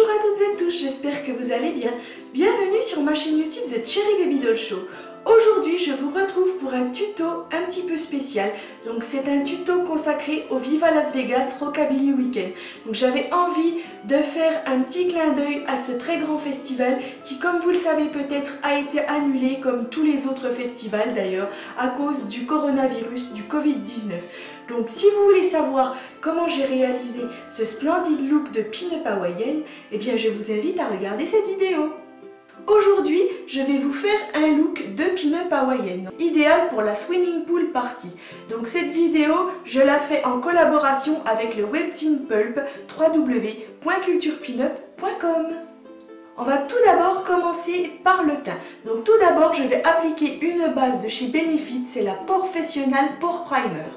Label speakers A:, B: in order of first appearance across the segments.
A: à toutes et tous, j'espère que vous allez bien. Bienvenue sur ma chaîne YouTube The Cherry Baby Doll Show. Aujourd'hui, je vous retrouve pour un tuto un petit peu spécial. Donc c'est un tuto consacré au Viva Las Vegas Rockabilly Weekend. Donc j'avais envie de faire un petit clin d'œil à ce très grand festival qui, comme vous le savez peut-être, a été annulé comme tous les autres festivals d'ailleurs à cause du coronavirus, du Covid-19. Donc si vous voulez savoir comment j'ai réalisé ce splendide look de pin-up hawaïenne, eh bien je vous invite à regarder cette vidéo. Aujourd'hui, je vais vous faire un look de pin-up hawaïenne, idéal pour la swimming pool party. Donc cette vidéo, je la fais en collaboration avec le webzine Pulp, www.culturepinup.com. On va tout d'abord commencer par le teint. Donc tout d'abord, je vais appliquer une base de chez Benefit, c'est la Professional Pore Primer.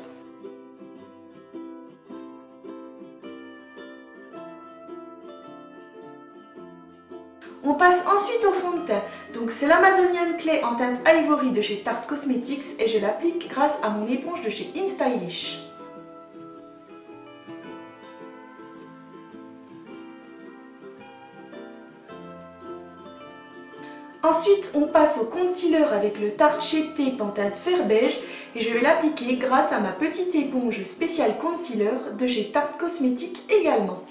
A: On passe ensuite au fond de teint. Donc c'est l'Amazonian Clay en teinte Ivory de chez Tarte Cosmetics et je l'applique grâce à mon éponge de chez InStylish. Ensuite, on passe au concealer avec le Tarte Shape Tape en teinte fer beige et je vais l'appliquer grâce à ma petite éponge spéciale concealer de chez Tarte Cosmetics également.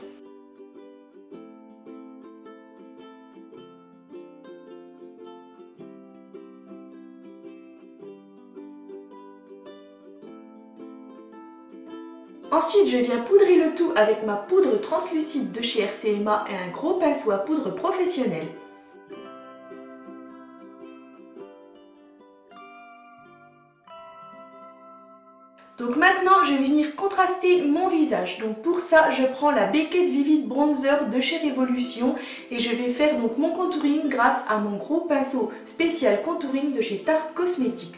A: Ensuite, je viens poudrer le tout avec ma poudre translucide de chez RCMA et un gros pinceau à poudre professionnel. Donc maintenant, je vais venir contraster mon visage. Donc pour ça, je prends la Beckett Vivid Bronzer de chez Revolution et je vais faire donc mon contouring grâce à mon gros pinceau spécial contouring de chez Tarte Cosmetics.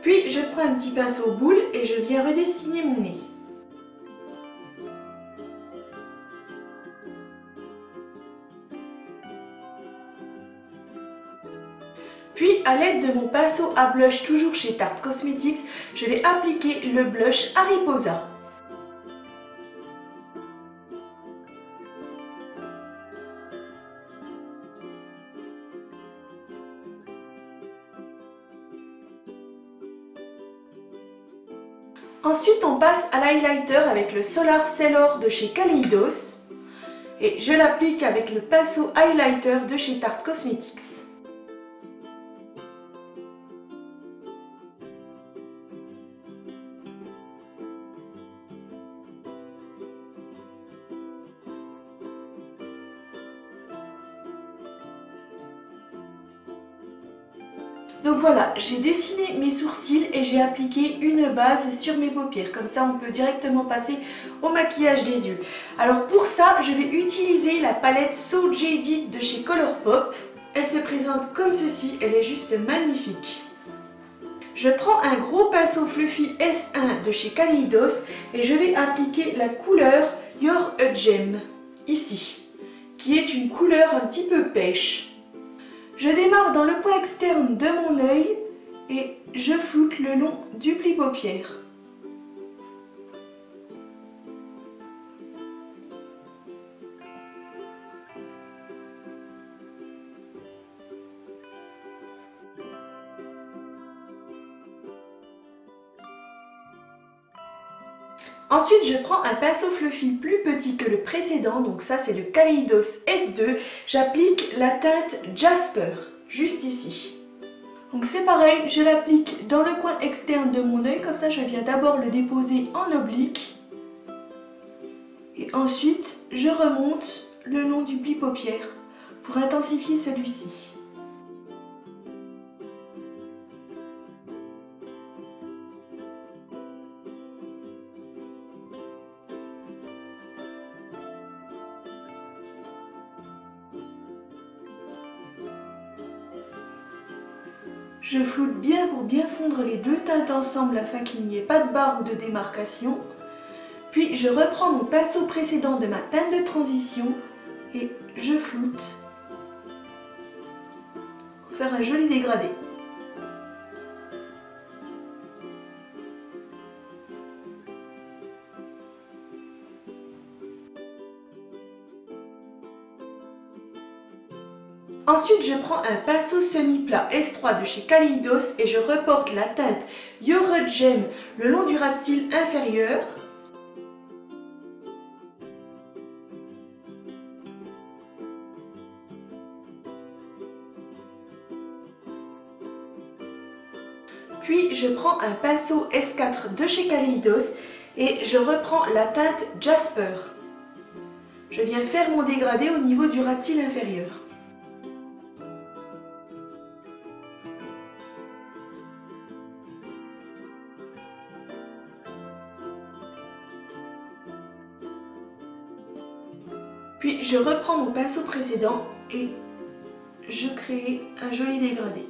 A: Puis je prends un petit pinceau boule et je viens redessiner mon nez. Puis à l'aide de mon pinceau à blush toujours chez Tarte Cosmetics, je vais appliquer le blush Mariposa. Ensuite, on passe à l'highlighter avec le Solar Sailor de chez Kaleidos et je l'applique avec le pinceau highlighter de chez Tarte Cosmetics. Donc voilà, j'ai dessiné mes sourcils et j'ai appliqué une base sur mes paupières. Comme ça, on peut directement passer au maquillage des yeux. Alors pour ça, je vais utiliser la palette So Jaded de chez Colourpop. Elle se présente comme ceci, elle est juste magnifique. Je prends un gros pinceau fluffy S1 de chez Kaleidos et je vais appliquer la couleur You're a Gem, ici, qui est une couleur un petit peu pêche. Je démarre dans le coin externe de mon œil et je floute le long du pli paupière. Ensuite, je prends un pinceau fluffy plus petit que le précédent, donc ça c'est le Kaleidos S2. J'applique la teinte Jasper, juste ici. Donc c'est pareil, je l'applique dans le coin externe de mon œil, comme ça je viens d'abord le déposer en oblique. Et ensuite, je remonte le long du pli paupière pour intensifier celui-ci. Je floute bien pour bien fondre les deux teintes ensemble afin qu'il n'y ait pas de barre ou de démarcation. Puis je reprends mon pinceau précédent de ma teinte de transition et je floute pour faire un joli dégradé. Ensuite, je prends un pinceau semi-plat S3 de chez Kaleidos et je reporte la teinte Your Red Gem le long du ras de cils inférieur. Puis je prends un pinceau S4 de chez Kaleidos et je reprends la teinte Jasper. Je viens faire mon dégradé au niveau du ras de cils inférieur. Puis je reprends mon pinceau précédent et je crée un joli dégradé.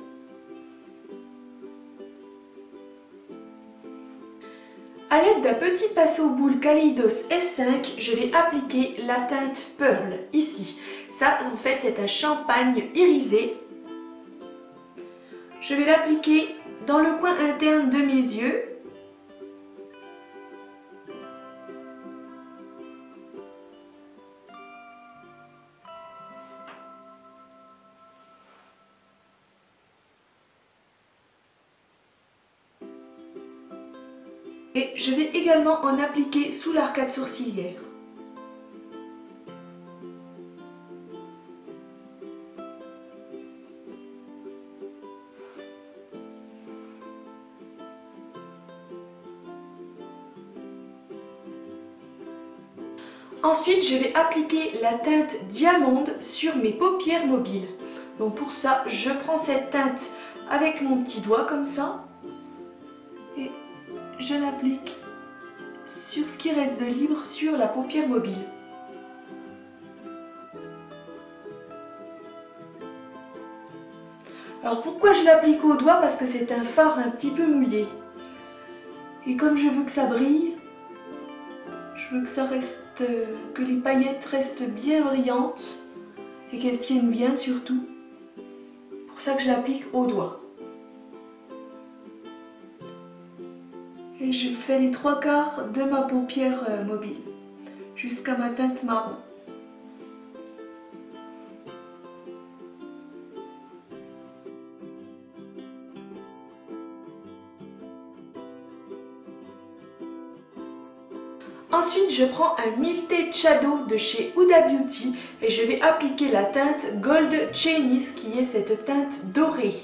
A: A l'aide d'un petit pinceau boule Kaleidos S5, je vais appliquer la teinte Pearl ici. Ça, en fait, c'est un champagne irisé. Je vais l'appliquer dans le coin interne de mes yeux. Et je vais également en appliquer sous l'arcade sourcilière. Ensuite, je vais appliquer la teinte Diamande sur mes paupières mobiles. Donc pour ça, je prends cette teinte avec mon petit doigt comme ça. Et je l'applique sur ce qui reste de libre sur la paupière mobile. Alors pourquoi je l'applique au doigt? Parce que c'est un fard un petit peu mouillé. Et comme je veux que ça brille, je veux que ça reste, que les paillettes restent bien brillantes et qu'elles tiennent bien surtout. C'est pour ça que je l'applique au doigt. Et je fais les 3/4 de ma paupière mobile jusqu'à ma teinte marron. Ensuite, je prends un Milted Shadow de chez Huda Beauty et je vais appliquer la teinte Gold Chinese qui est cette teinte dorée.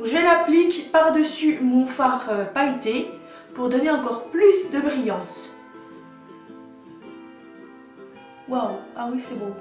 A: Je l'applique par-dessus mon fard pailleté pour donner encore plus de brillance. Waouh, ah oui c'est beau.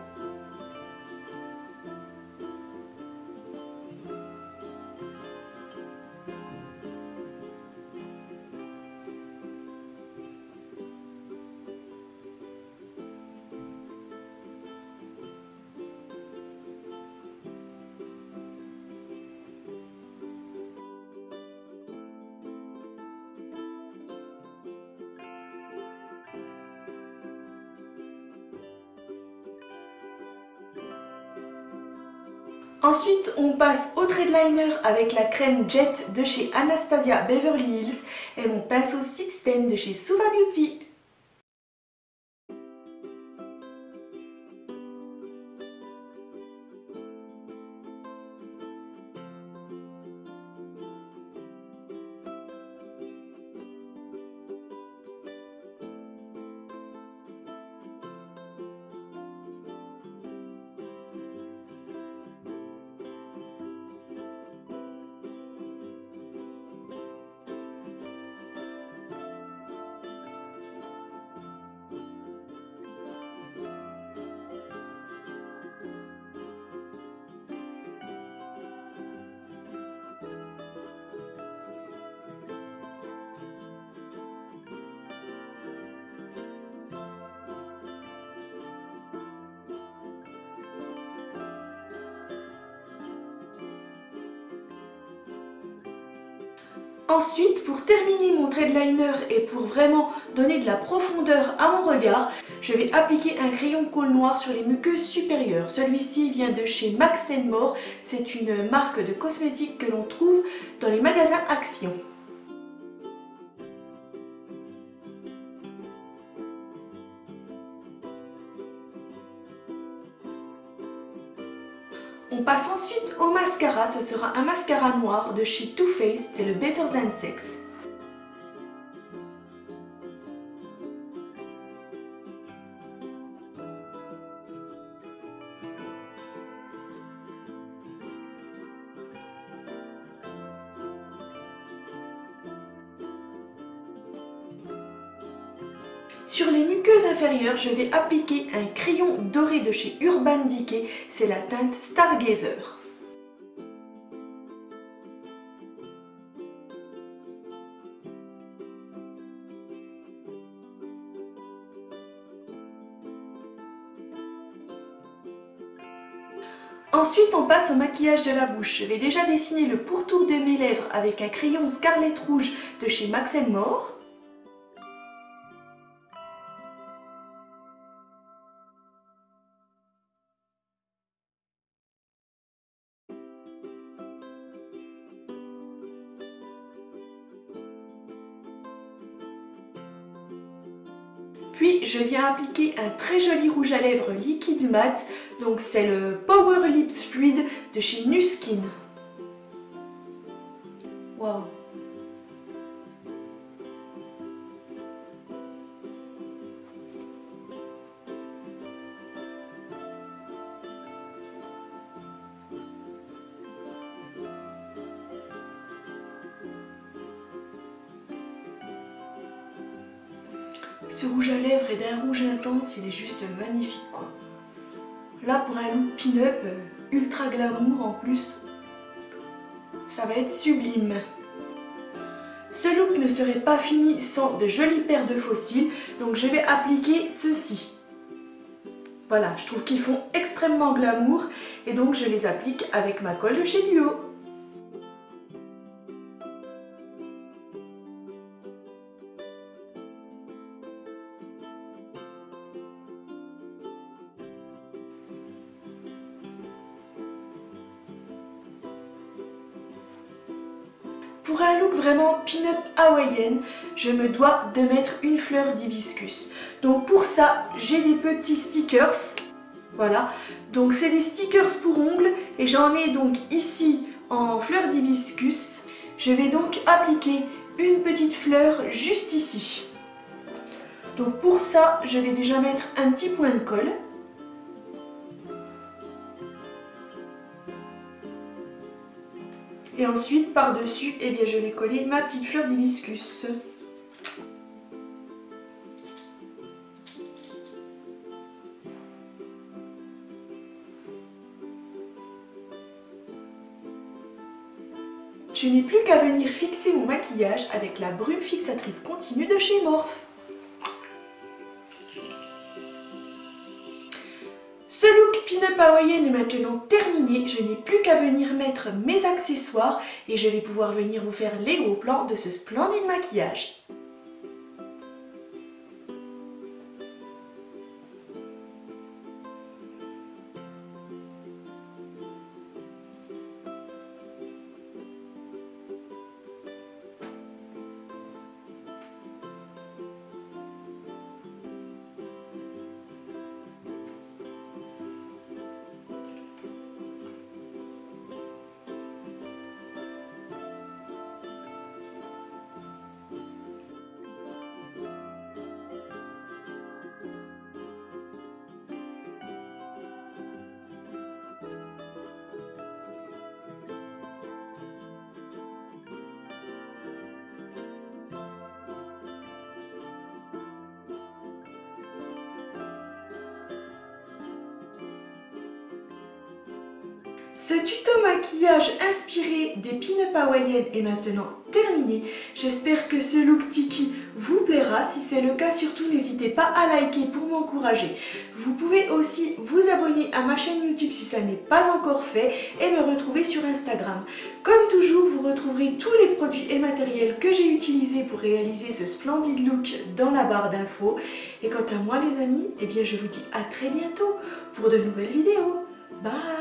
A: Ensuite, on passe au trait de liner avec la crème Jet de chez Anastasia Beverly Hills et mon pinceau Sixteen de chez Suva Beauty. Ensuite, pour terminer mon trait de liner et pour vraiment donner de la profondeur à mon regard, je vais appliquer un crayon de colle noir sur les muqueuses supérieures. Celui-ci vient de chez Max & More, c'est une marque de cosmétiques que l'on trouve dans les magasins Action. On passe ensuite au mascara, ce sera un mascara noir de chez Too Faced, c'est le Better Than Sex. Sur les muqueuses inférieures, je vais appliquer un crayon doré de chez Urban Decay, c'est la teinte Stargazer. Ensuite, on passe au maquillage de la bouche. Je vais déjà dessiner le pourtour de mes lèvres avec un crayon Scarlet Rouge de chez Max & More. Puis je viens appliquer un très joli rouge à lèvres liquide mat, donc c'est le Power Lips Fluid de chez Nu Skin. Waouh! Ce rouge à lèvres est d'un rouge intense, il est juste magnifique quoi. Là pour un look pin-up ultra glamour en plus, ça va être sublime. Ce look ne serait pas fini sans de jolies paires de faux cils, donc je vais appliquer ceux-ci. Voilà, je trouve qu'ils font extrêmement glamour et donc je les applique avec ma colle de chez Duo. Pour un look vraiment pin-up hawaïenne, je me dois de mettre une fleur d'hibiscus. Donc pour ça, j'ai des petits stickers. Voilà, donc c'est des stickers pour ongles et j'en ai donc ici en fleur d'hibiscus. Je vais donc appliquer une petite fleur juste ici. Donc pour ça, je vais déjà mettre un petit point de colle. Et ensuite, par-dessus, eh bien, je vais coller ma petite fleur d'hibiscus. Je n'ai plus qu'à venir fixer mon maquillage avec la brume fixatrice continue de chez Morphe. Ce look pin-up hawaïen est maintenant terminé, je n'ai plus qu'à venir mettre mes accessoires et je vais pouvoir venir vous faire les gros plans de ce splendide maquillage. Ce tuto maquillage inspiré des pin-up hawaïennes est maintenant terminé. J'espère que ce look tiki vous plaira. Si c'est le cas, surtout n'hésitez pas à liker pour m'encourager. Vous pouvez aussi vous abonner à ma chaîne YouTube si ça n'est pas encore fait et me retrouver sur Instagram. Comme toujours, vous retrouverez tous les produits et matériels que j'ai utilisés pour réaliser ce splendide look dans la barre d'infos. Et quant à moi les amis, eh bien je vous dis à très bientôt pour de nouvelles vidéos. Bye!